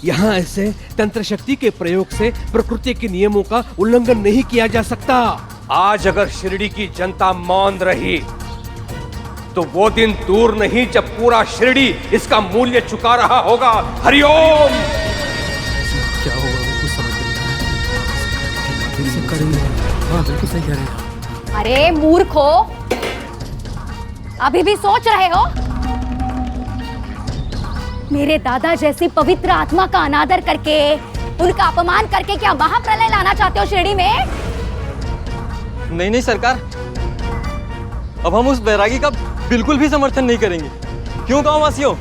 यहाँ ऐसे तंत्र शक्ति के प्रयोग से प्रकृति के नियमों का उल्लंघन नहीं किया जा सकता। आज अगर शिरडी की जनता मौन रही तो वो दिन दूर नहीं जब पूरा शिरडी इसका मूल्य चुका रहा होगा। हरिओम। क्या होगा बिल्कुल समझ नहीं आ रहा। हाँ बिल्कुल सही कह रहे हैं। अरे मूर्खो, अभी भी सोच रहे हो? मेरे दादा जैसी पवित्र आत्मा का अनादर करके, उनका अपमान करके क्या महाप्रलय लाना चाहते हो शिरडी में? नहीं नहीं सरकार, अब हम उस बैरागी का बिल्कुल भी समर्थन नहीं करेंगे। क्यों गांव वासियों?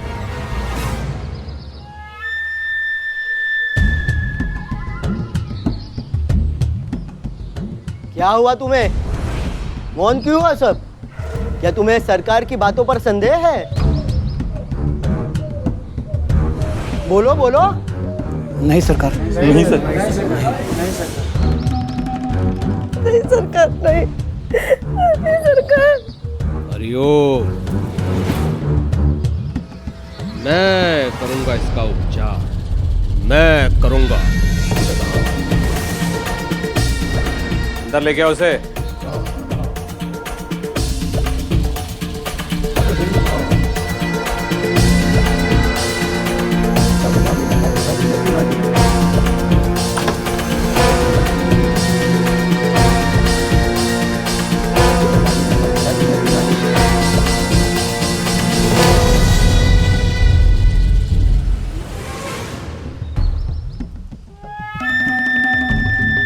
क्या हुआ तुम्हें? मौन क्यों हुआ सब? क्या तुम्हें सरकार की बातों पर संदेह है? बोलो बोलो। नहीं सरकार। नहीं सर। नहीं सरकार, नहीं सरकार। हरिओम। मैं करूंगा इसका उपचार, मैं करूंगा। अंदर लेके आओ उसे।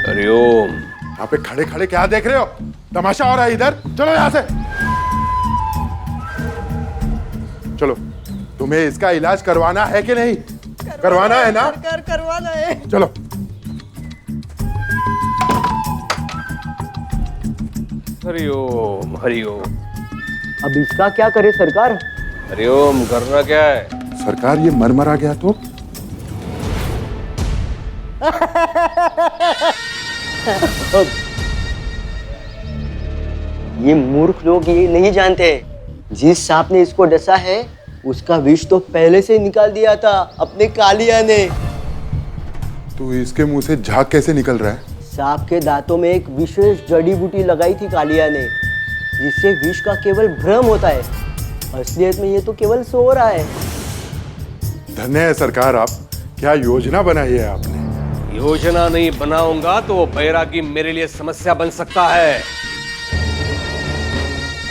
हरिओम। यहाँ पे खड़े खड़े क्या देख रहे हो? तमाशा हो रहा है इधर। चलो यहाँ से। चलो, तुम्हें इसका इलाज करवाना है कि नहीं? करवाना है ना? सरकार करवाना है। चलो। हरिओम हरिओम। अब इसका क्या करे सरकार? हरिओम करना क्या है? सरकार ये मर आ गया तो? ये मूर्ख लोग ये नहीं जानते, जिस सांप ने इसको डसा है उसका विष तो पहले से निकाल दिया था अपने कालिया ने। तो इसके मुंह से झाग कैसे निकल रहा है? सांप के दांतों में एक विशेष जड़ी बूटी लगाई थी कालिया ने, जिससे विष का केवल भ्रम होता है, असलियत में ये तो केवल सो रहा है। धन्य है सरकार, आप क्या योजना बनाई है आपने? योजना नहीं बनाऊंगा तो वो बैरागी मेरे लिए समस्या बन सकता है।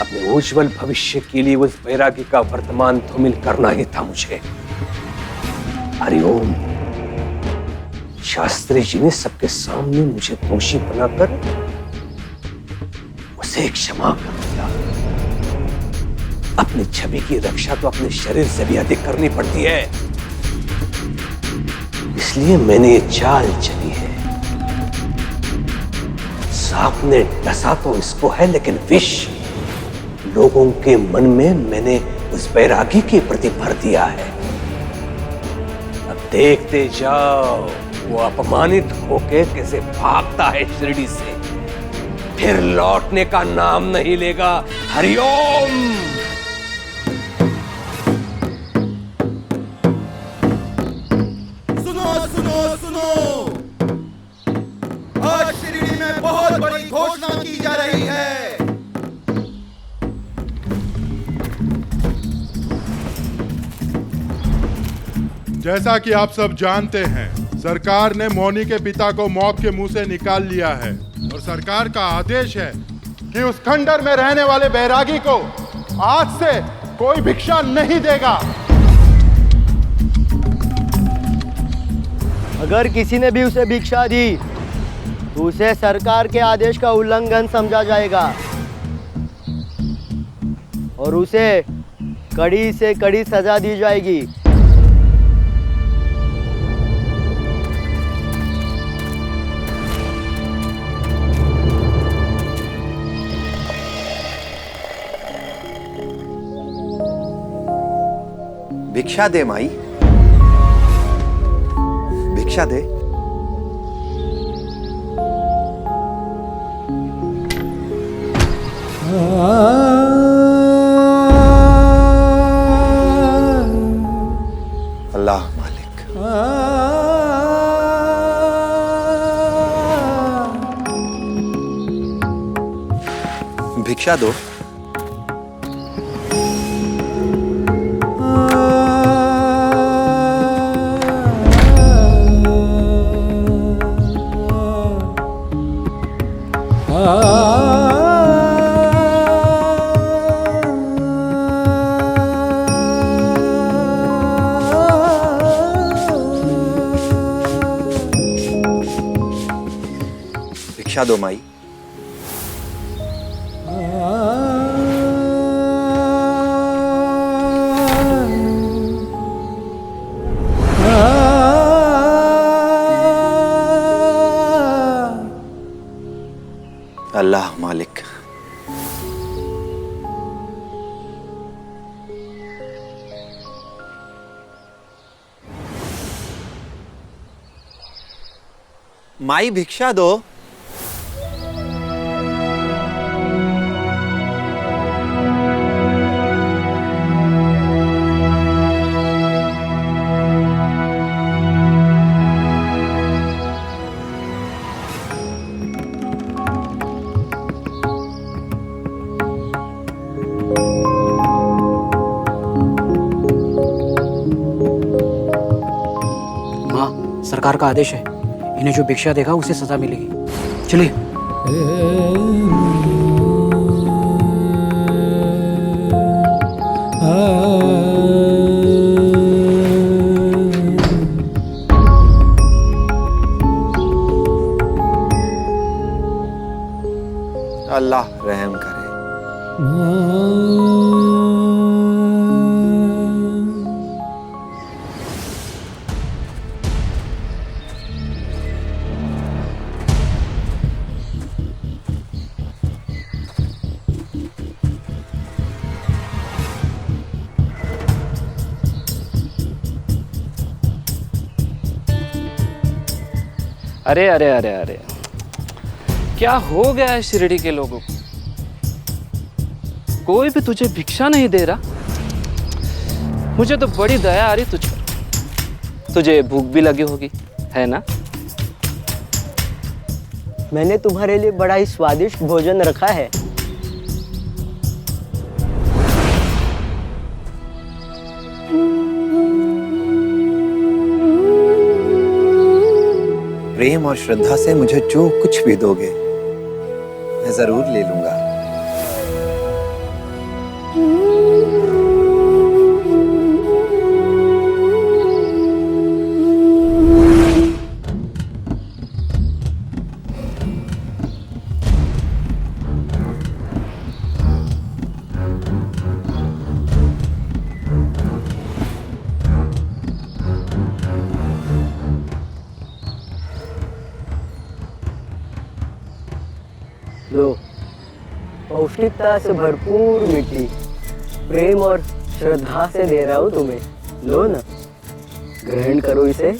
अपने उज्जवल भविष्य के लिए उस बैरागी का वर्तमान धूमिल करना ही था मुझे। हरिओम। शास्त्री जी ने सबके सामने मुझे दोषी बनाकर उसे क्षमा कर दिया। अपनी छवि की रक्षा तो अपने शरीर से भी अधिक करनी पड़ती है, इसलिए मैंने ये चाल चली है। सांप ने डसा तो इसको है, लेकिन विष लोगों के मन में मैंने उस बैरागी के प्रति भर दिया है। अब देखते जाओ वो अपमानित होके कैसे भागता है शिरडी से, फिर लौटने का नाम नहीं लेगा। हरिओम। आज शिरडी में बहुत बड़ी घोषणा की जा रही है। जैसा कि आप सब जानते हैं, सरकार ने मौनी के पिता को मौत के मुंह से निकाल लिया है और सरकार का आदेश है कि उस खंडर में रहने वाले बैरागी को आज से कोई भिक्षा नहीं देगा। अगर किसी ने भी उसे भिक्षा दी तो उसे सरकार के आदेश का उल्लंघन समझा जाएगा और उसे कड़ी से कड़ी सजा दी जाएगी। भिक्षा दे माई, भिक्षा दे। अल्लाह मालिक। भिक्षा दो। भिक्षा दो माई। अल्लाह मालिक। माई भिक्षा दो। सरकार का आदेश है, इन्हें जो भिक्षा देगा उसे सजा मिलेगी। चलिए। अल्लाह रहम करे। अरे अरे अरे अरे, क्या हो गया है शिरडी के लोगों को? कोई भी तुझे भिक्षा नहीं दे रहा। मुझे तो बड़ी दया आ रही तुझ पर। तुझे भूख भी लगी होगी, है ना? मैंने तुम्हारे लिए बड़ा ही स्वादिष्ट भोजन रखा है। प्रेम और श्रद्धा से मुझे जो कुछ भी दोगे मैं जरूर ले लूंगा। लो, पौष्टिकता से भरपूर मिट्टी, प्रेम और श्रद्धा से दे रहा हूं तुम्हें। लो ना, ग्रहण करो इसे।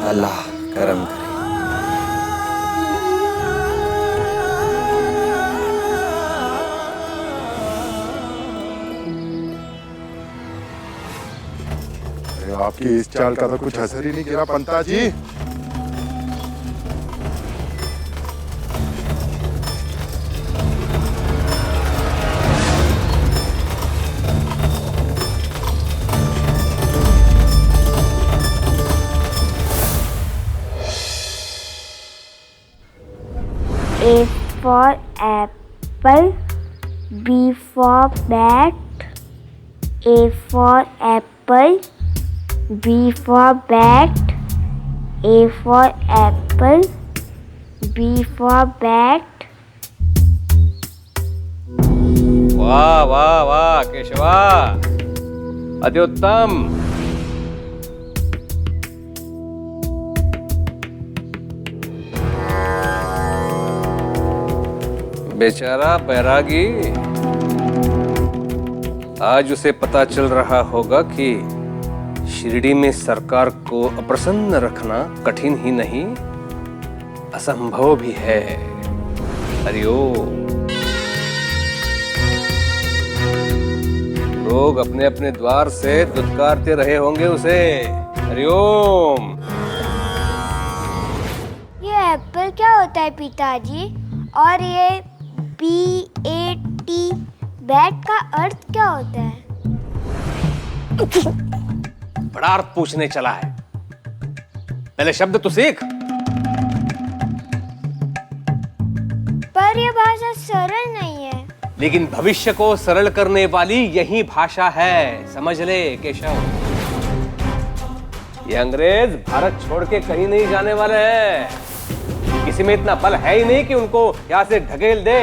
अल्लाह करम करे। आपकी इस चाल का तो कुछ असर ही नहीं गिरा पंता जी। A for apple, B for bat, A for apple, B for bat, A for apple, B for bat. वाह वाह वाह केशवा, अति उत्तम। बेचारा बैरागी, आज उसे पता चल रहा होगा कि शिरडी में सरकार को अप्रसन्न रखना कठिन ही नहीं असंभव भी है। हरिओम। लोग अपने अपने द्वार से दुत्कारते रहे होंगे उसे। हरिओम। ये एप्पल क्या होता है पिताजी? और ये BAT बैट का अर्थ क्या होता है? बड़ा अर्थ पूछने चला है, पहले शब्द तो सीख। पर ये भाषा सरल नहीं है। लेकिन भविष्य को सरल करने वाली यही भाषा है, समझ ले केशव। ये अंग्रेज भारत छोड़ के कहीं नहीं जाने वाले हैं। किसी में इतना बल है ही नहीं कि उनको यहां से ढकेल दे।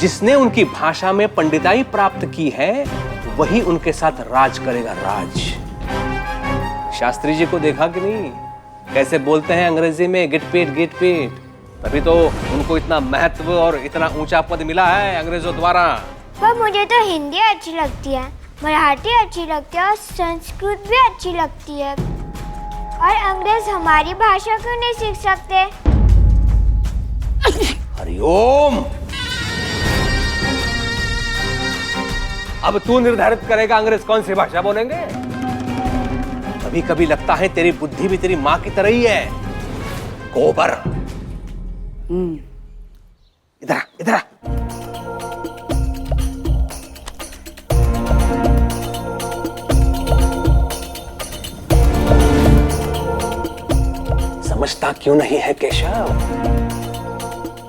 जिसने उनकी भाषा में पंडिताई प्राप्त की है वही उनके साथ राज करेगा, राज। शास्त्री जी को देखा कि नहीं, कैसे बोलते हैं अंग्रेजी में, गिट पीट गिट पीट। तभी तो उनको इतना महत्व और इतना ऊंचा पद मिला है अंग्रेजों द्वारा। पर मुझे तो हिंदी अच्छी लगती है, मराठी अच्छी लगती है और संस्कृत भी अच्छी लगती है। और अंग्रेज हमारी भाषा क्यों नहीं सीख सकते? हरिओम। अब तू निर्धारित करेगा अंग्रेज कौन सी भाषा बोलेंगे। कभी कभी लगता है तेरी बुद्धि भी तेरी माँ की तरह ही है। गोबर। इधर इधर। समझता क्यों नहीं है केशव?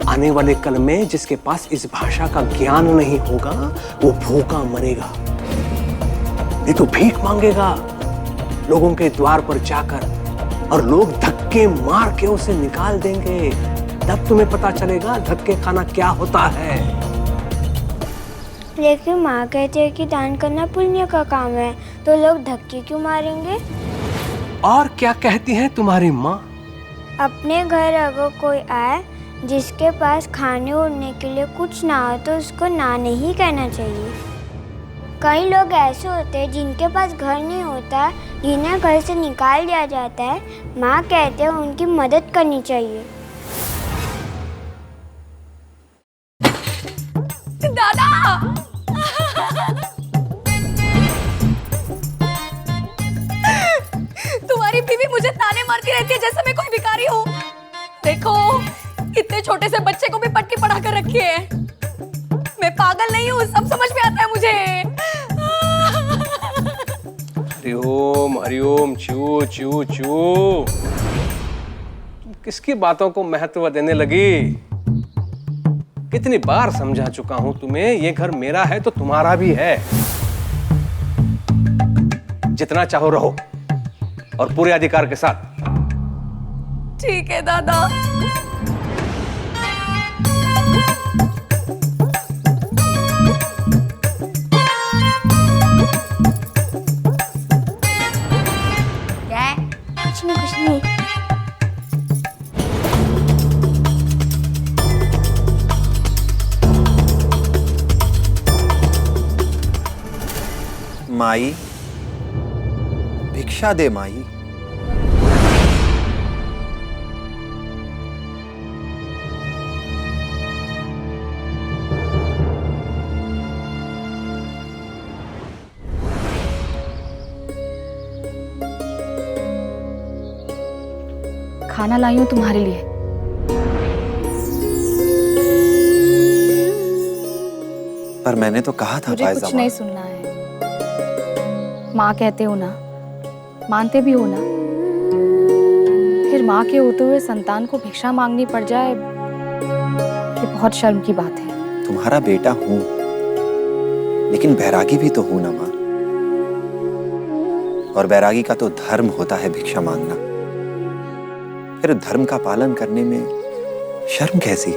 आने वाले कल में जिसके पास इस भाषा का ज्ञान नहीं होगा वो भूखा मरेगा। ये तो भीख मांगेगा लोगों के द्वार पर जाकर, और लोग धक्के मार के उसे निकाल देंगे। तब तुम्हें पता चलेगा धक्के खाना क्या होता है। लेकिन माँ कहती है कि दान करना पुण्य का काम है, तो लोग धक्के क्यों मारेंगे? और क्या कहती है तुम्हारी माँ? अपने घर अगर कोई आए जिसके पास खाने उड़ने के लिए कुछ ना हो तो उसको ना नहीं कहना चाहिए। कई लोग ऐसे होते हैं जिनके पास घर नहीं होता, जिन्हें घर से निकाल दिया जाता है। माँ कहते हैं उनकी मदद करनी चाहिए। दादा! तुम्हारी बीवी मुझे ताने मारती रहती है जैसे मैं कोई भिखारी हूँ। देखो, इतने छोटे से बच्चे को भी पट्टी पढ़ा कर रखी है। मैं पागल नहीं हूँ, सब समझ में आता है मुझे। हरिओम हरिओम। चू चू चू। किसकी बातों को महत्व देने लगी? कितनी बार समझा चुका हूं तुम्हें, ये घर मेरा है तो तुम्हारा भी है। जितना चाहो रहो और पूरे अधिकार के साथ। ठीक है दादा। क्या? कुछ नहीं कुछ नहीं। माई, भिक्षा दे माई। खाना लाई हूँ तुम्हारे लिए। पर मैंने तो कहा था मुझे कुछ नहीं सुनना है। माँ कहते हो ना, मानते भी हो ना, फिर माँ के होते हुए संतान को भिक्षा मांगनी पड़ जाए, ये बहुत शर्म की बात है। तुम्हारा बेटा हूं, लेकिन बैरागी भी तो हूं ना माँ। और बैरागी का तो धर्म होता है भिक्षा मांगना। फिर धर्म का पालन करने में शर्म कैसी?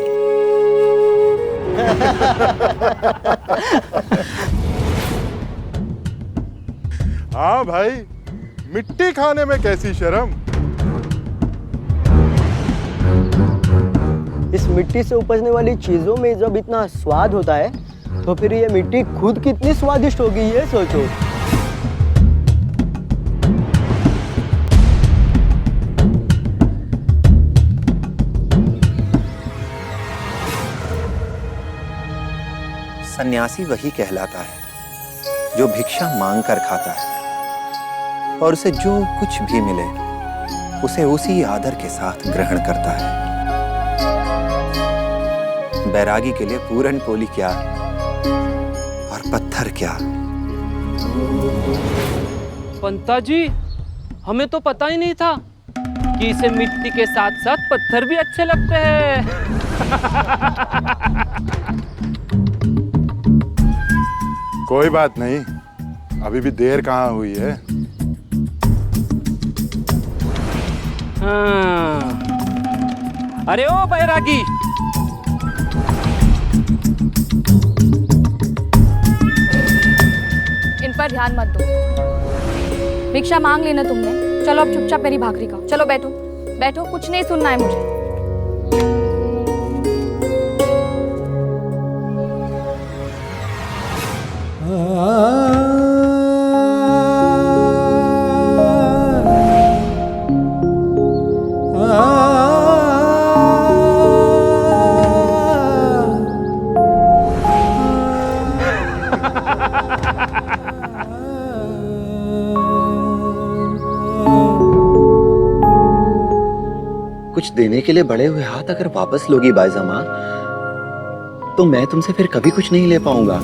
हाँ भाई, मिट्टी खाने में कैसी शर्म। इस मिट्टी से उपजने वाली चीजों में जब इतना स्वाद होता है तो फिर ये मिट्टी खुद कितनी स्वादिष्ट होगी, ये सोचो। सन्यासी वही कहलाता है जो भिक्षा मांग कर खाता है और उसे जो कुछ भी मिले उसे उसी आदर के साथ ग्रहण करता है। बैरागी के लिए पूरन पोली क्या और पत्थर क्या। पंता जी, हमें तो पता ही नहीं था कि इसे मिट्टी के साथ साथ पत्थर भी अच्छे लगते हैं। कोई बात नहीं, अभी भी देर कहाँ हुई है। हाँ। अरे ओ बैरागी, इन पर ध्यान मत दो। भिक्षा मांग लेना तुमने, चलो अब चुपचाप मेरी भाकरी खाओ। चलो बैठो बैठो, कुछ नहीं सुनना है मुझे। कुछ देने के लिए बढ़े हुए हाथ अगर वापस लोगी बाईजामा, तो मैं तुमसे फिर कभी कुछ नहीं ले पाऊंगा।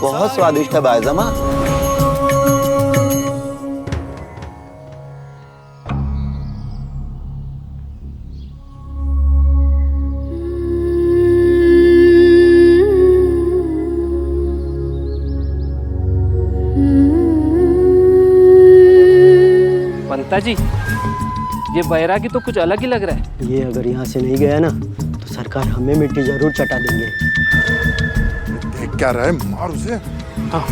बहुत स्वादिष्ट है बाईजामा। पंता जी, ये बैरागी तो कुछ अलग ही लग रहा है। ये अगर यहाँ से नहीं गया ना तो सरकार हमें मिट्टी जरूर चटा देंगे। देख क्या रहा है, मार उसे। हाँ।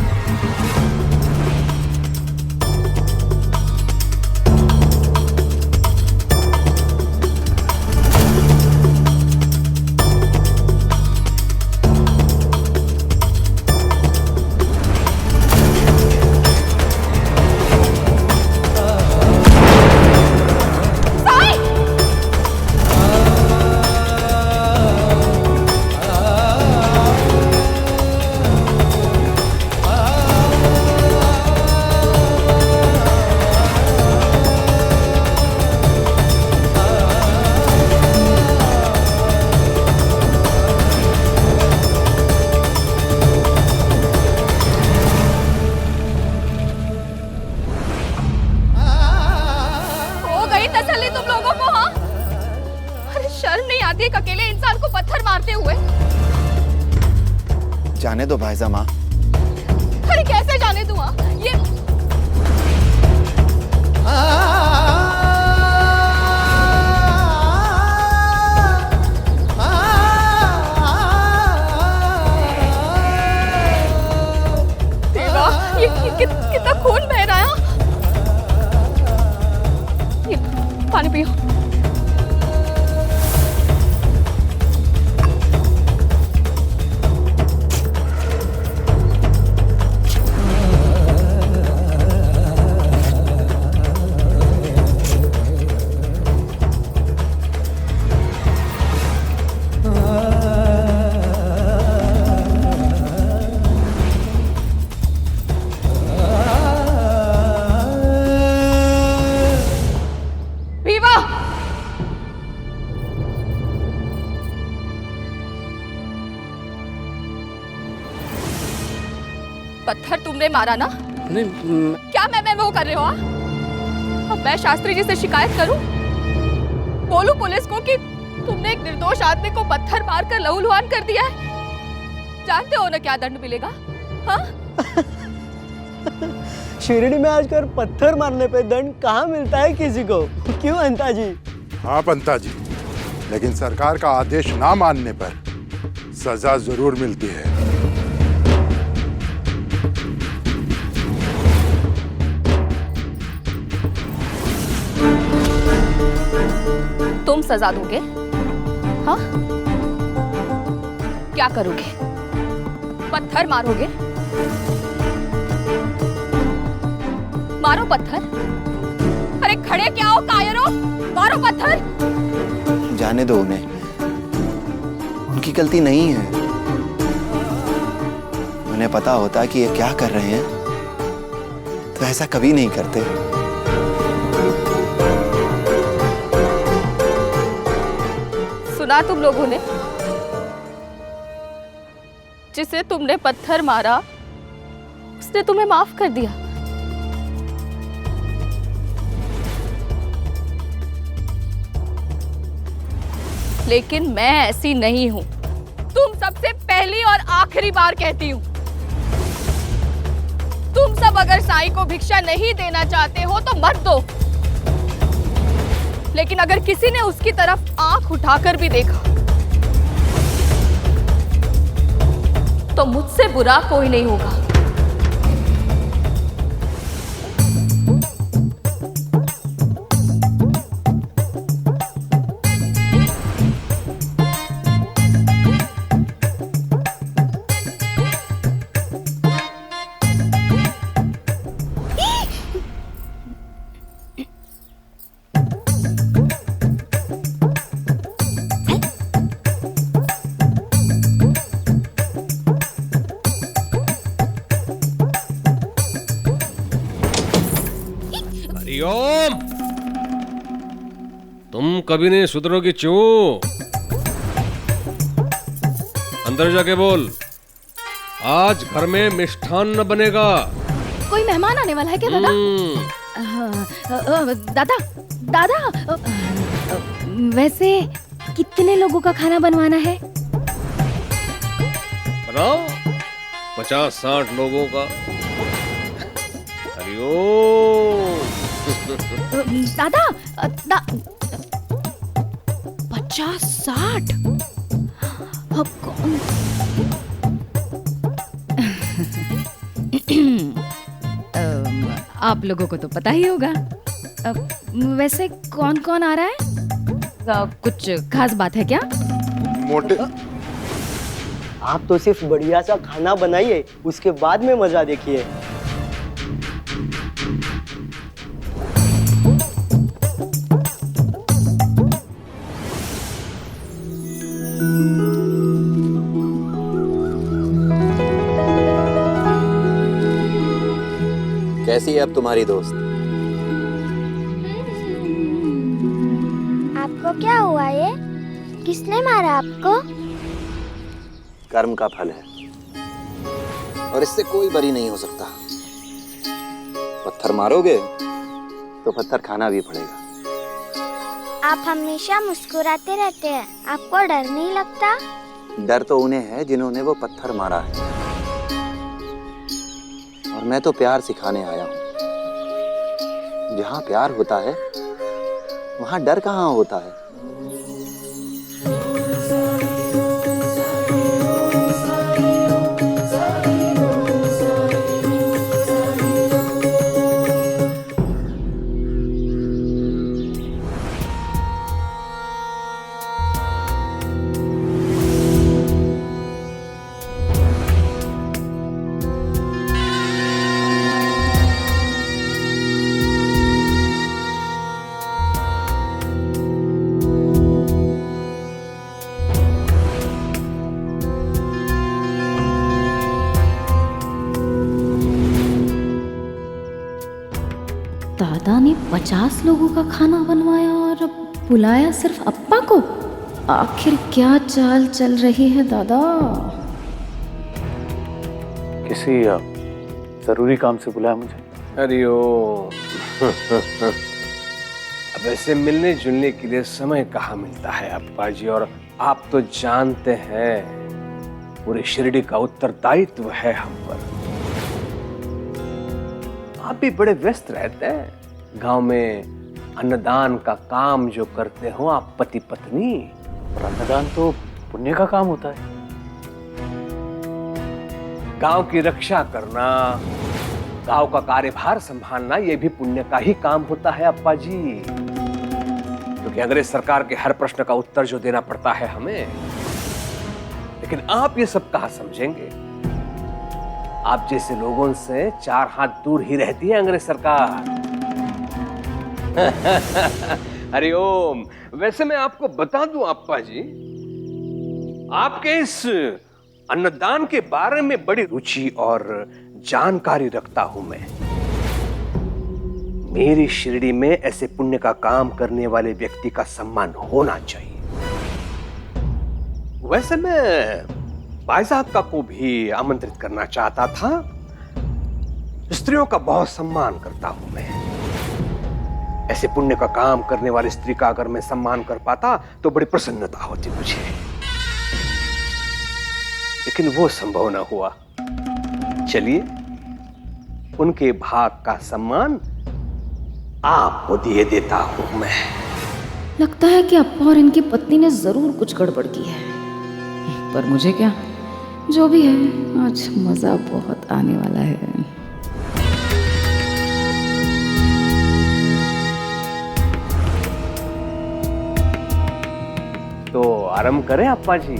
मारते हुए? जाने दो भाईजा माँ। अरे कैसे जाने दूँ? ये देवा, ये कितना खून बह रहा है। ये पानी पियो। पत्थर तुमने मारा ना? नहीं, क्या मैं वो कर रहे हो? अब मैं शास्त्री जी से शिकायत करूं? बोलूं पुलिस को कि तुमने एक निर्दोष आदमी को पत्थर मारकर लहूलुहान कर दिया है? जानते हो ना क्या दंड मिलेगा? हाँ? शिरडी में आजकल पत्थर मारने पे दंड कहाँ मिलता है किसी को? क्यों अंता जी? हाँ पंता जी, लेकिन सरकार का आदेश ना मानने पर सजा जरूर मिलती है। तुम सजा दोगे? हाँ? क्या करोगे? पत्थर मारोगे? मारो पत्थर। अरे खड़े क्या हो कायरो? मारो पत्थर। जाने दो उन्हें, उनकी गलती नहीं है। उन्हें पता होता कि ये क्या कर रहे हैं तो ऐसा कभी नहीं करते। सुना तुम लोगों ने? जिसे तुमने पत्थर मारा उसने तुम्हें माफ कर दिया। लेकिन मैं ऐसी नहीं हूं। तुम सबसे पहली और आखिरी बार कहती हूं, तुम सब अगर साईं को भिक्षा नहीं देना चाहते हो तो मत दो। लेकिन अगर किसी ने उसकी तरफ आंख उठाकर भी देखा तो मुझसे बुरा कोई नहीं होगा। हरिओम, तुम कभी नहीं सुधरोगी क्यों? अंदर जाके बोल, आज घर में मिष्ठान्न बनेगा। कोई मेहमान आने वाला है क्या दादा? दादा दादा, वैसे कितने लोगों का खाना बनवाना है? बनाओ, 50-60 लोगों का। हरिओम। दादा 50-60? अब कौन? आप लोगों को तो पता ही होगा। वैसे कौन कौन आ रहा है? कुछ खास बात है क्या? मोटे आप तो सिर्फ बढ़िया सा खाना बनाइए, उसके बाद में मजा देखिए। कैसी है अब तुम्हारी दोस्त? आपको क्या हुआ ये? किसने मारा आपको? कर्म का फल है और इससे कोई बरी नहीं हो सकता। पत्थर मारोगे तो पत्थर खाना भी पड़ेगा। आप हमेशा मुस्कुराते रहते हैं, आपको डर नहीं लगता? डर तो उन्हें है जिन्होंने वो पत्थर मारा है, और मैं तो प्यार सिखाने आया हूं। जहां प्यार होता है वहां डर कहां होता है। दादा ने 50 लोगों का खाना बनवाया और बुलाया सिर्फ अप्पा को। आखिर क्या चाल चल रही है दादा? किसी जरूरी काम से बुलाया मुझे। अरे ओ अब ऐसे मिलने जुलने के लिए समय कहाँ मिलता है अप्पा जी, और आप तो जानते हैं पूरे शिरडी का उत्तरदायित्व है हम पर। आप भी बड़े व्यस्त रहते हैं गांव में, अन्नदान का काम जो करते हो आप पति पत्नी। और अन्नदान तो पुण्य का काम होता है। गांव की रक्षा करना, गांव का कार्यभार संभालना, यह भी पुण्य का ही काम होता है अप्पा जी। क्योंकि अंग्रेज सरकार के हर प्रश्न का उत्तर जो देना पड़ता है हमें, लेकिन आप ये सब कहाँ समझेंगे। आप जैसे लोगों से 4 हाथ दूर ही रहती है अंग्रेज सरकार। अरे ओम, वैसे मैं आपको बता दूं अप्पा जी, आपके इस अन्नदान के बारे में बड़ी रुचि और जानकारी रखता हूं मैं। मेरी शिरडी में ऐसे पुण्य का काम करने वाले व्यक्ति का सम्मान होना चाहिए। वैसे मैं भाई साहब का को भी आमंत्रित करना चाहता था। स्त्रियों का बहुत सम्मान करता हूं मैं। ऐसे पुण्य का काम करने वाली स्त्री का अगर मैं सम्मान कर पाता तो बड़ी प्रसन्नता होती मुझे, लेकिन वो संभव न हुआ। चलिए, उनके भाग का सम्मान आपको दिए देता हूं मैं। लगता है कि अप्पा और इनकी पत्नी ने जरूर कुछ गड़बड़ की है, पर मुझे क्या, जो भी है, आज मजा बहुत आने वाला है। तो आरंभ करें अप्पा जी।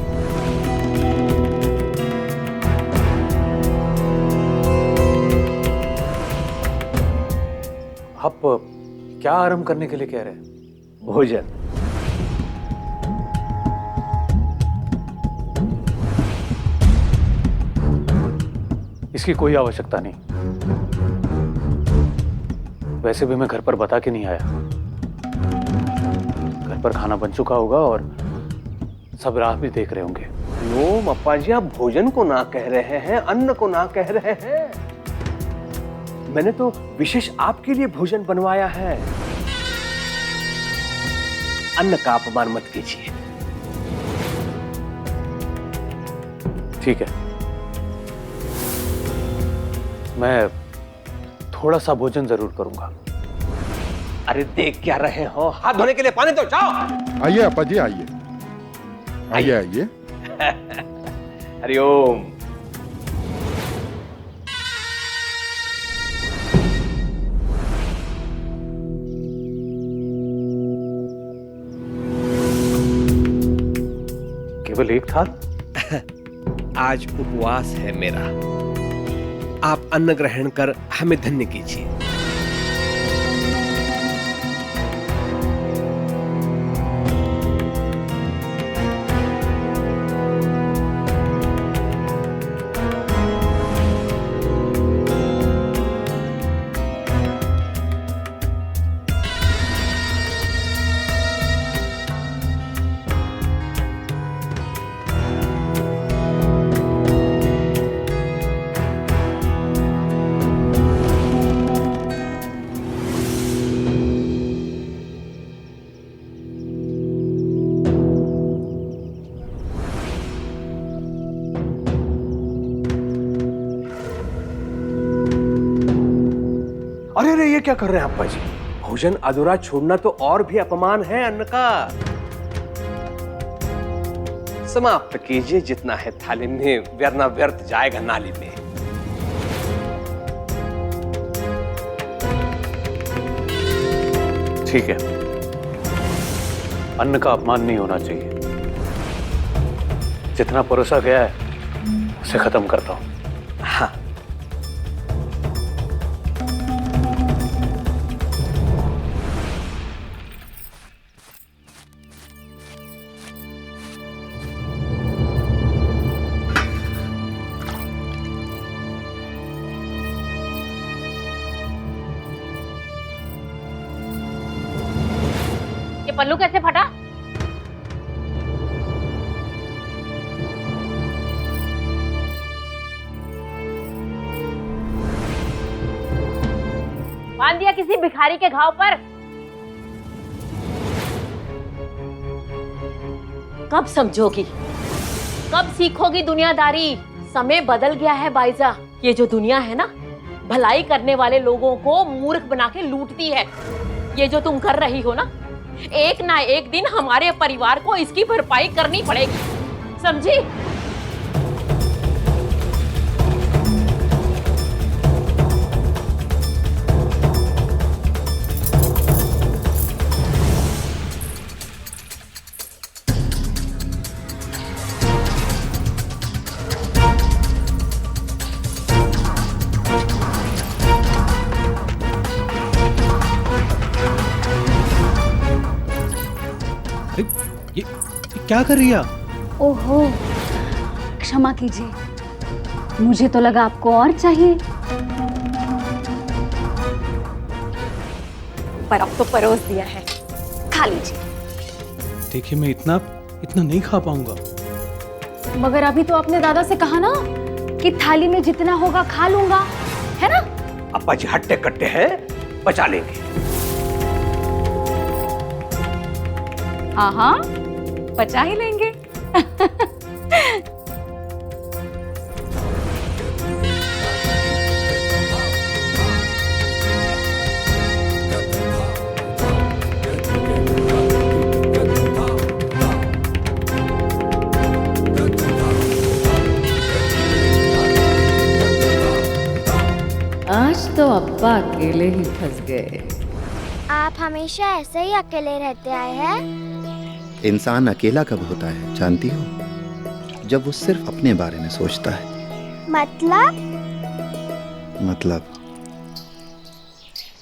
आप क्या आरंभ करने के लिए कह रहे हैं? भोजन। इसकी कोई आवश्यकता नहीं। वैसे भी मैं घर पर बता के नहीं आया। घर पर खाना बन चुका होगा और सब राह भी देख रहे होंगे। नो अप्पा जी, आप भोजन को ना कह रहे हैं, अन्न को ना कह रहे हैं। मैंने तो विशेष आपके लिए भोजन बनवाया है। अन्न का अपमान मत कीजिए। ठीक है, मैं थोड़ा सा भोजन जरूर करूंगा। अरे देख क्या रहे हो, हाथ धोने के लिए पानी तो जाओ। आइए अप्पा जी, आइए आइए आइए। हरि ओम। केवल एक थाल? आज उपवास है मेरा। आप अन्न ग्रहण कर हमें धन्य कीजिए। अरे अरे, ये क्या कर रहे हैं अप्पा जी? भोजन अधूरा छोड़ना तो और भी अपमान है अन्न का। समाप्त कीजिए, जितना है थाली में, वरना व्यर्थ जाएगा नाली में। ठीक है, अन्न का अपमान नहीं होना चाहिए। जितना परोसा गया है उसे खत्म करता हूं। हाँ। ये पल्लू कैसे फटा? बांध दिया किसी भिखारी के घाव पर? कब समझोगी, कब सीखोगी दुनियादारी? समय बदल गया है बाइजा। ये जो दुनिया है ना, भलाई करने वाले लोगों को मूर्ख बना के लूटती है। ये जो तुम कर रही हो ना, एक ना एक दिन हमारे परिवार को इसकी भरपाई करनी पड़ेगी, समझी? ये क्या कर रही है? ओहो, क्षमा कीजिए, मुझे तो लगा आपको और चाहिए। पर अब तो परोस दिया है, खा लीजिए। देखिए, मैं इतना नहीं खा पाऊंगा। मगर अभी तो आपने दादा से कहा ना कि थाली में जितना होगा खा लूंगा, है ना? अप्पा जी हट्टे कट्टे हैं, बचा लेंगे। हाँ हाँ, बचा ही लेंगे। आज तो अब्बा अकेले ही फंस गए। आप हमेशा ऐसे ही अकेले रहते आए हैं? इंसान अकेला कब होता है जानती हो? जब वो सिर्फ अपने बारे में सोचता है।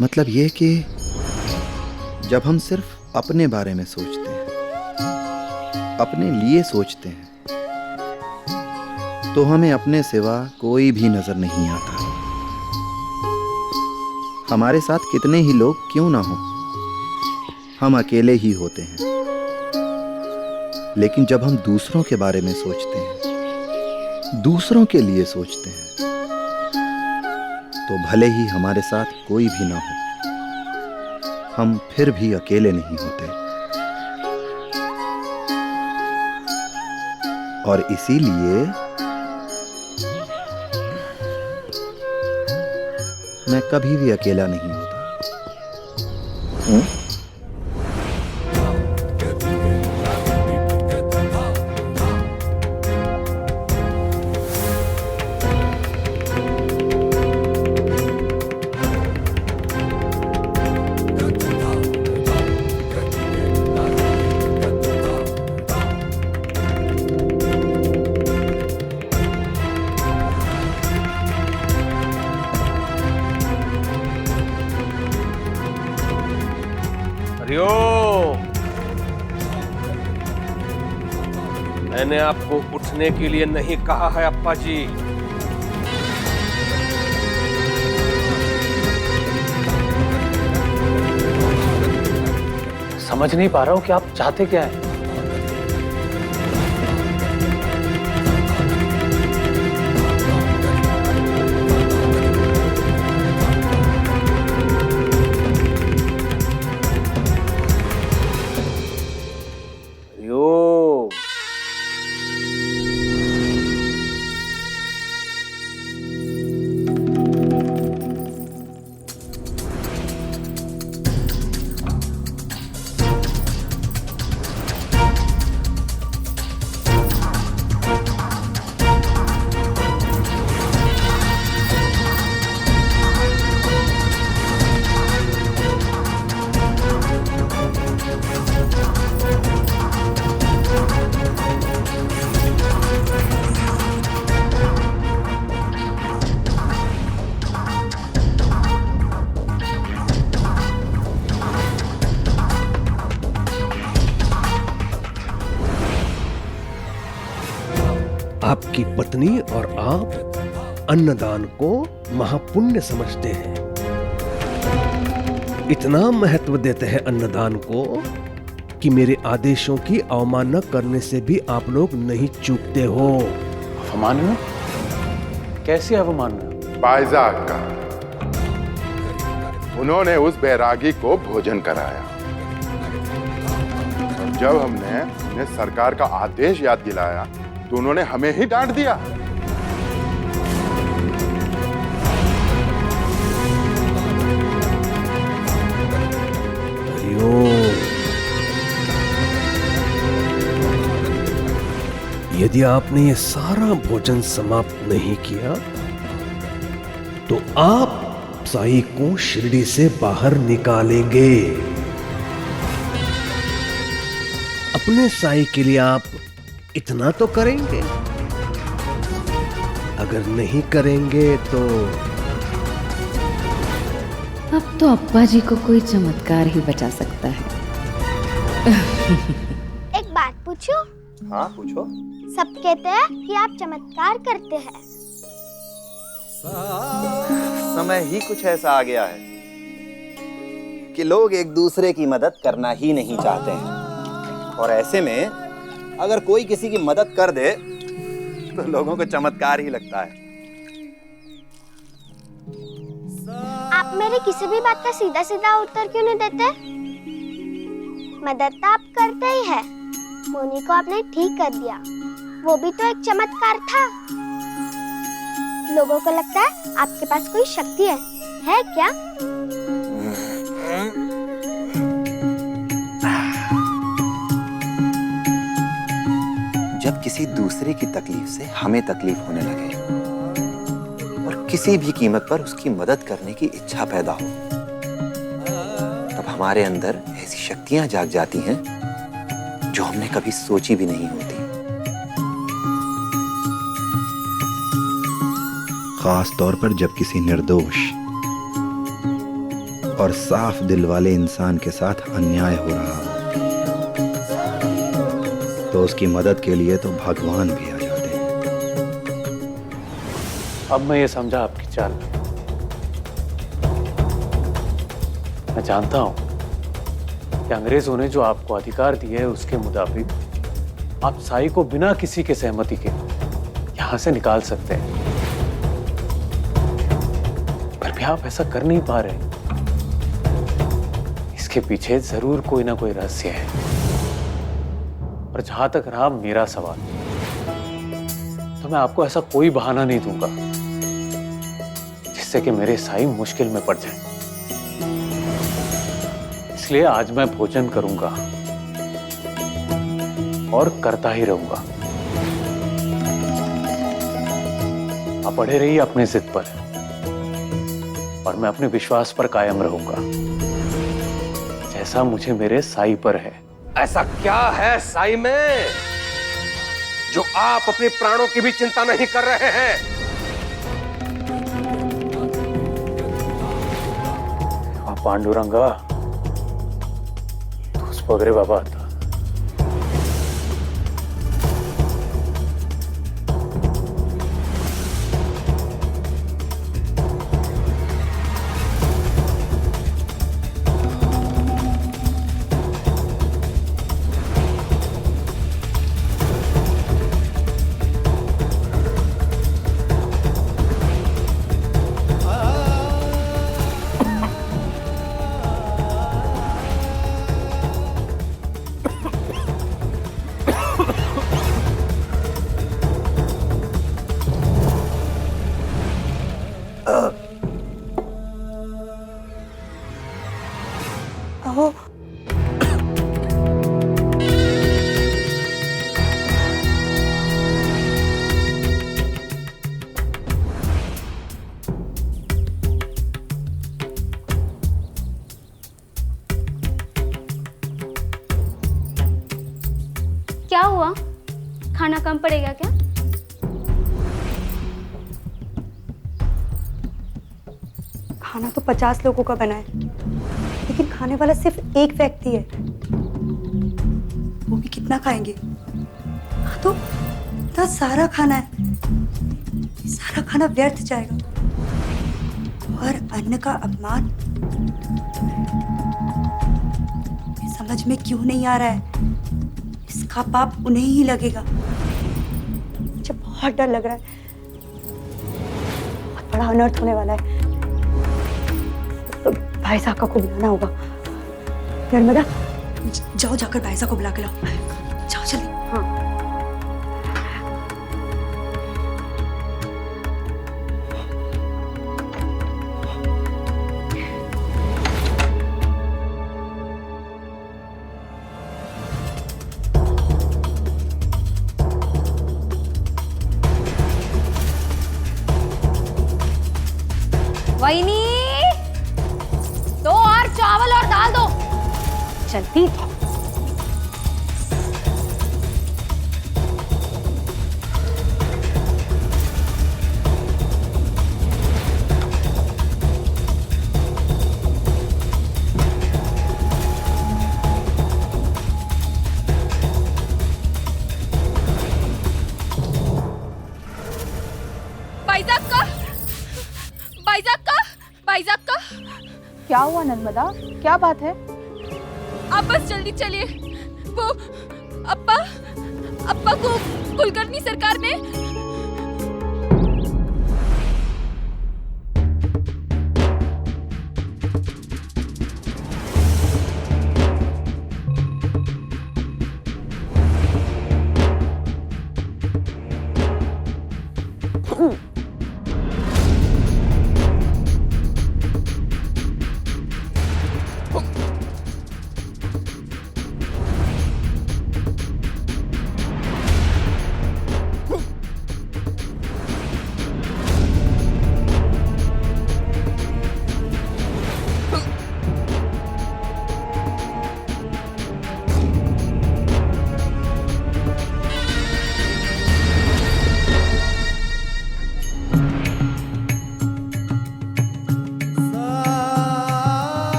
मतलब ये कि जब हम सिर्फ अपने बारे में सोचते हैं, अपने लिए सोचते हैं, तो हमें अपने सिवा कोई भी नजर नहीं आता। हमारे साथ कितने ही लोग क्यों ना हो, हम अकेले ही होते हैं। लेकिन जब हम दूसरों के बारे में सोचते हैं, दूसरों के लिए सोचते हैं, तो भले ही हमारे साथ कोई भी ना हो, हम फिर भी अकेले नहीं होते। और इसीलिए मैं कभी भी अकेला नहीं होता। मैंने आपको उठने के लिए नहीं कहा है अप्पा जी। समझ नहीं पा रहा हूं कि आप चाहते क्या है। आपकी पत्नी और आप अन्नदान को महापुण्य समझते हैं, इतना महत्व देते हैं अन्नदान को कि मेरे आदेशों की अवमानना करने से भी आप लोग नहीं चूकते हो। अवमानना? कैसी अवमानना? बाइजाक का। उन्होंने उस बैरागी को भोजन कराया और जब हमने उन्हें सरकार का आदेश याद दिलाया तो उन्होंने हमें ही डांट दिया। यदि आपने ये सारा भोजन समाप्त नहीं किया तो आप साई को शिरडी से बाहर निकालेंगे। अपने साई के लिए आप इतना तो करेंगे, अगर नहीं करेंगे तो अब तो अप्पा जी को कोई चमत्कार ही बचा सकता है। एक बात पूछूं? हाँ पूछो। सब कहते हैं कि आप चमत्कार करते हैं। समय ही कुछ ऐसा आ गया है कि लोग एक दूसरे की मदद करना ही नहीं चाहते हैं, और ऐसे में अगर कोई किसी की मदद कर दे तो लोगों को चमत्कार ही लगता है। आप मेरी किसी भी बात का सीधा सीधा उत्तर क्यों नहीं देते? मदद तो आप करते ही है। मोनी को आपने ठीक कर दिया, वो भी तो एक चमत्कार था। लोगों को लगता है आपके पास कोई शक्ति है क्या? जब किसी दूसरे की तकलीफ से हमें तकलीफ होने लगे और किसी भी कीमत पर उसकी मदद करने की इच्छा पैदा हो, तब हमारे अंदर ऐसी शक्तियां जाग जाती हैं जो हमने कभी सोची भी नहीं होती। खास तौर पर जब किसी निर्दोष और साफ दिल वाले इंसान के साथ अन्याय हो रहा हो, तो उसकी मदद के लिए तो भगवान भी आ जाते हैं। अब मैं ये समझा आपकी चाल। मैं जानता हूं कि अंग्रेजों ने जो आपको अधिकार दिए है उसके मुताबिक आप साई को बिना किसी के सहमति के यहां से निकाल सकते हैं, पर भी आप ऐसा कर नहीं पा रहे। इसके पीछे जरूर कोई ना कोई रहस्य है। और जहां तक रहा मेरा सवाल, तो मैं आपको ऐसा कोई बहाना नहीं दूंगा जिससे कि मेरे साई मुश्किल में पड़ जाए। इसलिए आज मैं भोजन करूंगा और करता ही रहूंगा। आप अड़े रहिए अपने जिद पर और मैं अपने विश्वास पर कायम रहूंगा, जैसा मुझे मेरे साई पर है। ऐसा क्या है साई में जो आप अपने प्राणों की भी चिंता नहीं कर रहे हैं? पांडुरंगा, तूच बघ रे बाबा आता. क्या हुआ? खाना कम पड़ेगा क्या? खाना तो 50 लोगों का बना है, लेकिन खाने वाला सिर्फ एक व्यक्ति है। वो भी कितना खाएंगे? हाँ तो इतना सारा खाना है, सारा खाना व्यर्थ जाएगा और अन्न का अपमान। समझ में क्यों नहीं आ रहा है, इसका पाप उन्हें ही लगेगा। मुझे बहुत डर लग रहा है, बहुत बड़ा अनर्थ होने वाला है। तो भाई साहब को बुलाना होगा। नर्मदा, जाओ जाकर भाई साहब को बुला के लाओ। जाओ जल्दी। हाँ। वहीनी, 2 और चावल और दाल दो। जल्दी। भाईजाक का क्या हुआ नर्मदा, क्या बात है? आप बस जल्दी चलिए। वो अप्पा को कुलकर्णी सरकार ने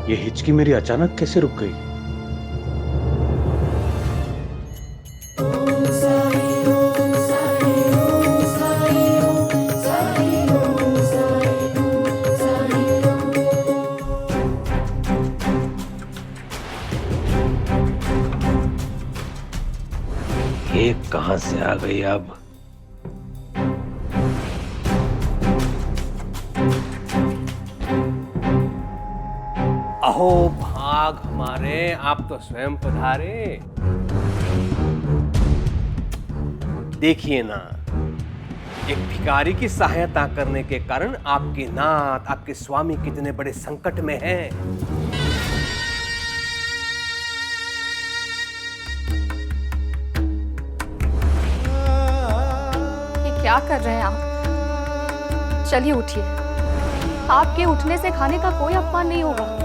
ये हिचकी मेरी अचानक कैसे रुक गई? ये कहां से आ गई अब? अहो भाग हमारे, आप तो स्वयं पधारे। देखिए ना, एक भिखारी की सहायता करने के कारण आपके नाथ, आपके स्वामी कितने बड़े संकट में हैं। ये क्या कर रहे हैं आप? चलिए उठिए, आपके उठने से खाने का कोई अपमान नहीं होगा।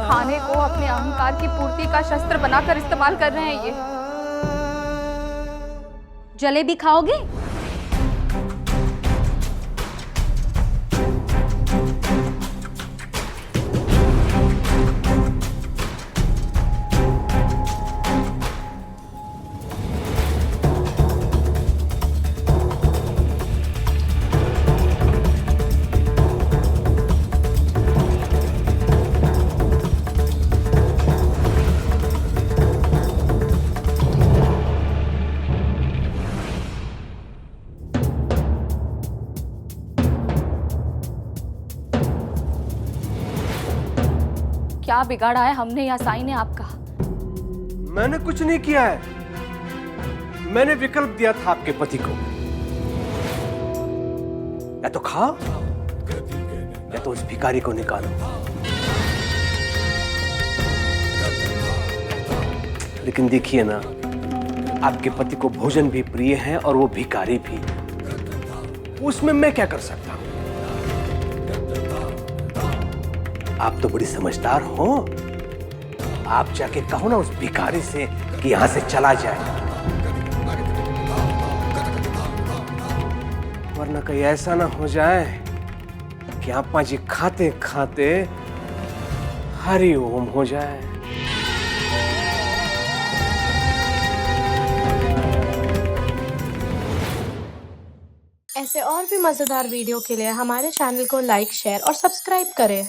खाने को अपने अहंकार की पूर्ति का शस्त्र बनाकर इस्तेमाल कर रहे हैं ये। जलेबी खाओगे? क्या बिगाड़ा है हमने या साईं ने आपका? मैंने कुछ नहीं किया है। मैंने विकल्प दिया था आपके पति को, या तो खाओ या तो उस भिखारी को निकालो। लेकिन देखिए ना, आपके पति को भोजन भी प्रिय है और वो भिखारी भी। उसमें मैं क्या कर सकता हूं? आप तो बड़ी समझदार हो। आप जाके कहो ना उस भिखारी से कि यहां से चला जाए, वरना कहीं ऐसा ना हो जाए कि आपा जी खाते खाते हरि ओम हो जाए। ऐसे और भी मजेदार वीडियो के लिए हमारे चैनल को लाइक, शेयर और सब्सक्राइब करें।